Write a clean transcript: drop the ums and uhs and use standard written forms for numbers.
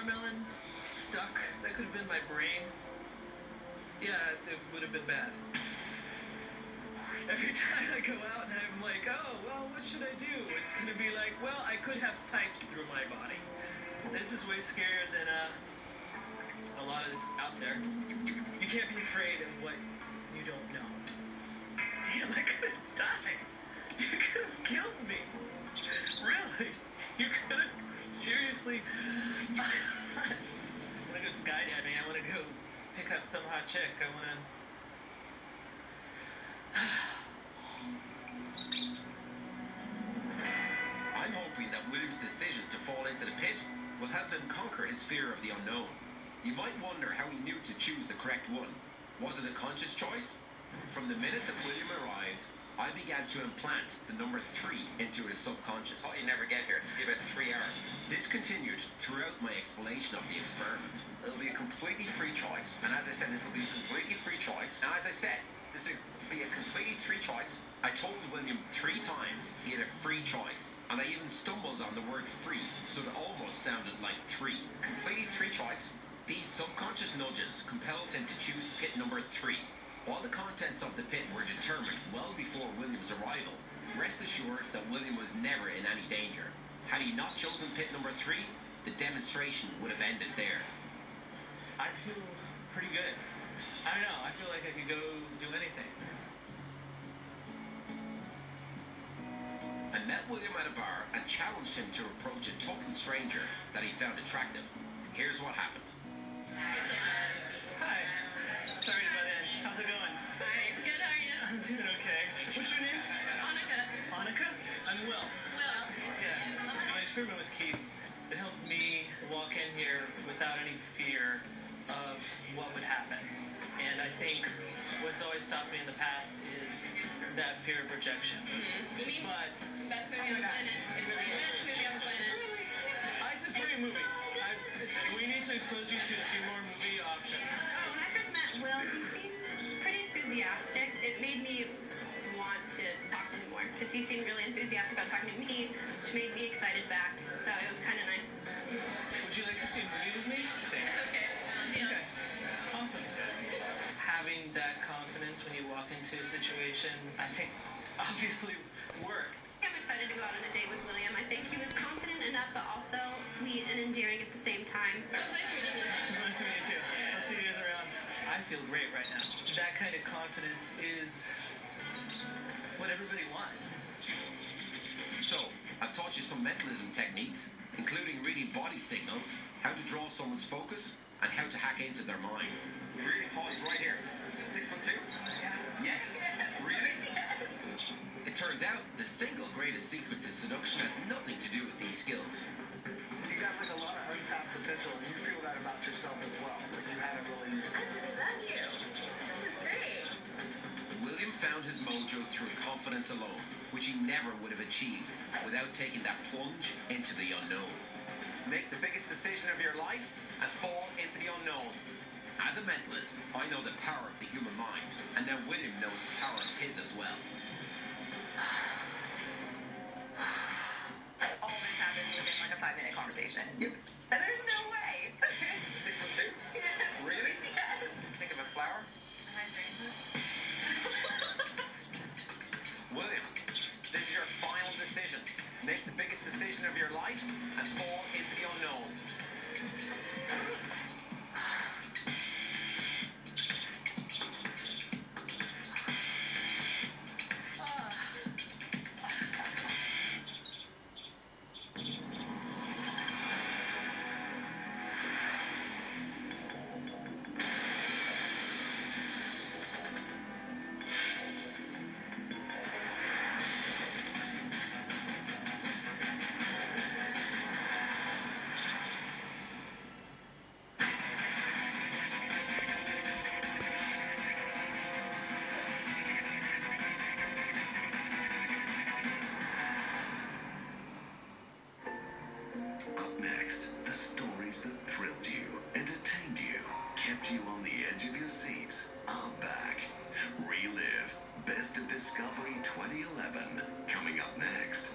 watermelon stuck. That could have been my brain. Yeah, it would have been bad. Every time I go out and I'm like, oh, well, what should I do? It's going to be like, well, I could have pipes through my body. This is way scarier than a lot of out there. You can't be afraid of what you don't know. Damn, I could have died. You could have killed me. Really? You could have seriously... I want to go skydiving. I want to go pick up some hot chick. I want to... I'm hoping that William's decision to fall into the pit will help him conquer his fear of the unknown. You might wonder how he knew to choose the correct one. Was it a conscious choice? From the minute that William arrived, I began to implant the number 3 into his subconscious. Oh, you never get here. Give it 3 hours. This continued throughout my explanation of the experiment. It'll be a completely free choice. And as I said, this will be a completely free choice. Now, as I said, this will be a completely free choice. I told William 3 times he had a free choice, and I even stumbled on the word free, so it almost sounded like 3. Completely free choice. These subconscious nudges compelled him to choose pit number 3. While the contents of the pit were determined well before William's arrival, rest assured that William was never in any danger. Had he not chosen pit number 3, the demonstration would have ended there. I feel pretty good. I don't know. I feel like I could go do anything. I met William at a bar and challenged him to approach a total stranger that he found attractive. Here's what happened. Hi. Sorry to butt in. How's it going? Hi. Good, how are you? I'm doing okay. What's your name? Annika. Annika? I'm Will. Will. Yes. My experiment with Keith, it helped me walk in here without any fear of what would happen. And I think what's always stopped me in the past is that fear of rejection. Movie? But Best movie on the planet. It really is. Best movie on the planet. It's a great movie. We need to expose you to a few more movie options. When I first met Will, he seemed pretty enthusiastic. It made me want to talk to him more because he seemed really enthusiastic about talking to me, which made me excited back. So it was kind of nice. Would you like to see a movie with me? Okay. Deal. Okay. Awesome. Having that confidence when you walk into a situation, I think, obviously worked. I'm excited to go out on a date with William. I think he was confident enough, but also sweet and endearing at the same time. It was nice meeting you. It's nice to meet you too. I'll see you guys around. I feel great right now. That kind of confidence is what everybody wants. So, I've taught you some mentalism techniques, including reading body signals, how to draw someone's focus, and how to hack into their mind. Your reading tall is right here. 6'2"? Yes? Really? It turns out the single greatest secret to seduction has nothing to do with these skills. You got like a lot of untapped potential, and you feel that about yourself as well. Like you haven't really. I love you. This is great. William found his mojo through confidence alone, which he never would have achieved without taking that plunge into the unknown. Make the biggest decision of your life and fall into the unknown. As a mentalist, I know the power of the human mind, and now William knows the power of his as well. All this happened within like a 5-minute conversation. Yep. And there's no way. 6'2"? Yes. Really? Yes. Think of a flower? Am I dreaming? William, this is your final decision. Make the biggest decision of your life and fall into the unknown. Up next, the stories that thrilled you, entertained you, kept you on the edge of your seats are back. Relive Best of Discovery 2011, coming up next.